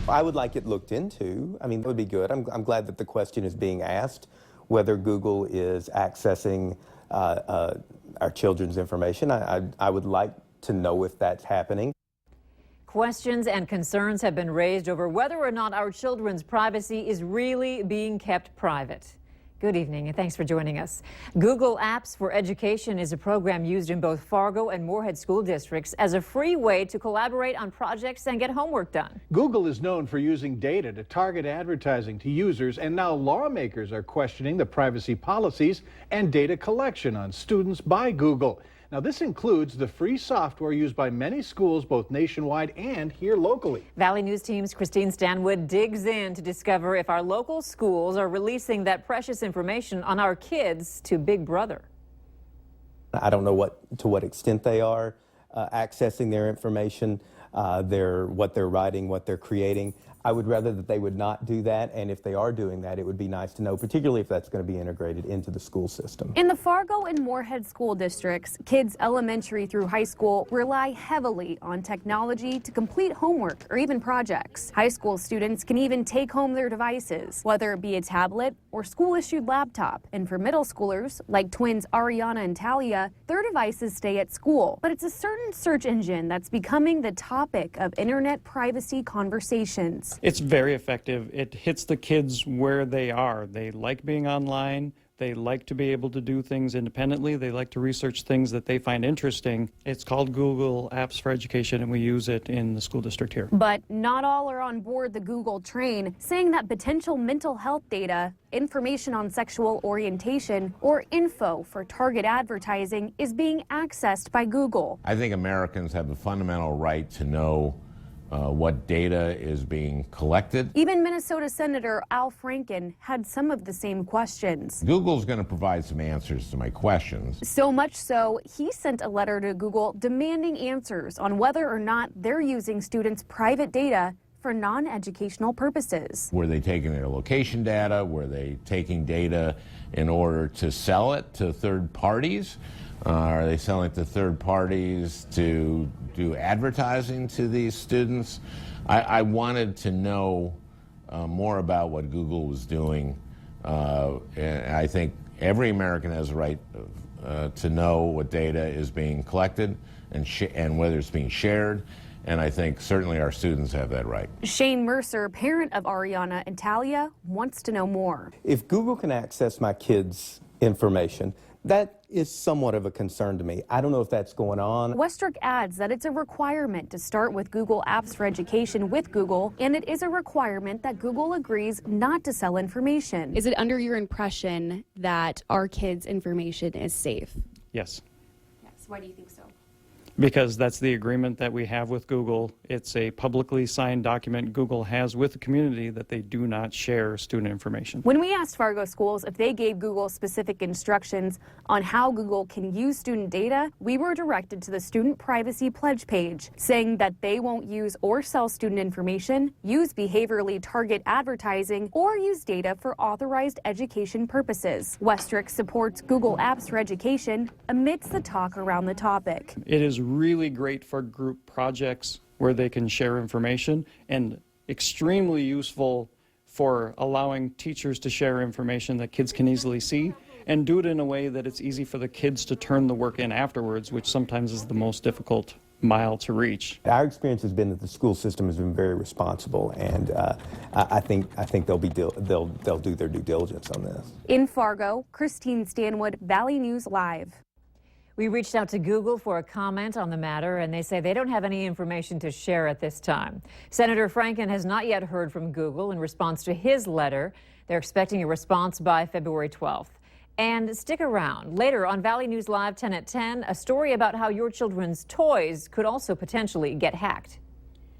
I would like it looked into. I mean, that would be good. I'm glad that the question is being asked, whether Google is accessing our children's information. I would like to know if that's happening. Questions and concerns have been raised over whether or not our children's privacy is really being kept private. Good evening and thanks for joining us. Google Apps for Education is a program used in both Fargo and Moorhead school districts as a free way to collaborate on projects and get homework done. Google is known for using data to target advertising to users, and now lawmakers are questioning the privacy policies and data collection on students by Google. Now, this includes the free software used by many schools both nationwide and here locally. Valley News Team's Christine Stanwood digs in to discover if our local schools are releasing that precious information on our kids to Big Brother. I don't know to what extent they are accessing their information, what they're writing, what they're creating. I would rather that they would not do that, and if they are doing that, it would be nice to know, particularly if that's going to be integrated into the school system. In the Fargo and Moorhead school districts, kids elementary through high school rely heavily on technology to complete homework or even projects. High school students can even take home their devices, whether it be a tablet or school-issued laptop. And for middle schoolers, like twins Ariana and Talia, their devices stay at school. But it's a certain search engine that's becoming the topic of internet privacy conversations. It's very effective. It hits the kids where they are. They like being online. They like to be able to do things independently. They like to research things that they find interesting. It's called Google Apps for Education, and we use it in the school district here. But not all are on board the Google train, saying that potential mental health data, information on sexual orientation, or info for target advertising is being accessed by Google. I think Americans have the fundamental right to know what data is being collected. Even Minnesota Senator Al Franken had some of the same questions. Google's going to provide some answers to my questions. So much so, he sent a letter to Google demanding answers on whether or not they're using students' private data for non-educational purposes. Were they taking their location data? Were they taking data in order to sell it to third parties? Are they selling it to third parties to do advertising to these students? I wanted to know more about what Google was doing. And I think every American has a right to know what data is being collected and whether it's being shared. And I think certainly our students have that right. Shane Mercer, parent of Ariana and Talia, wants to know more. If Google can access my kids' information, that is somewhat of a concern to me. I don't know if that's going on. Westrick adds that it's a requirement to start with Google Apps for Education with Google, and it is a requirement that Google agrees not to sell information. Is it under your impression that our kids' information is safe? Yes. Yes. Why do you think so? Because that's the agreement that we have with Google. It's a publicly signed document Google has with the community that they do not share student information. When we asked Fargo schools if they gave Google specific instructions on how Google can use student data, we were directed to the Student Privacy Pledge page, saying that they won't use or sell student information, use behaviorally target advertising, or use data for authorized education purposes. Westrick supports Google Apps for Education amidst the talk around the topic. It is really great for group projects where they can share information, and extremely useful for allowing teachers to share information that kids can easily see and do it in a way that it's easy for the kids to turn the work in afterwards, which sometimes is the most difficult mile to reach. Our experience has been that the school system has been very responsible, and I think they'll do their due diligence on this. In Fargo, Christine Stanwood, Valley News Live. We reached out to Google for a comment on the matter, and they say they don't have any information to share at this time. Senator Franken has not yet heard from Google in response to his letter. They're expecting a response by February 12th. And stick around. Later on Valley News Live 10 at 10, a story about how your children's toys could also potentially get hacked.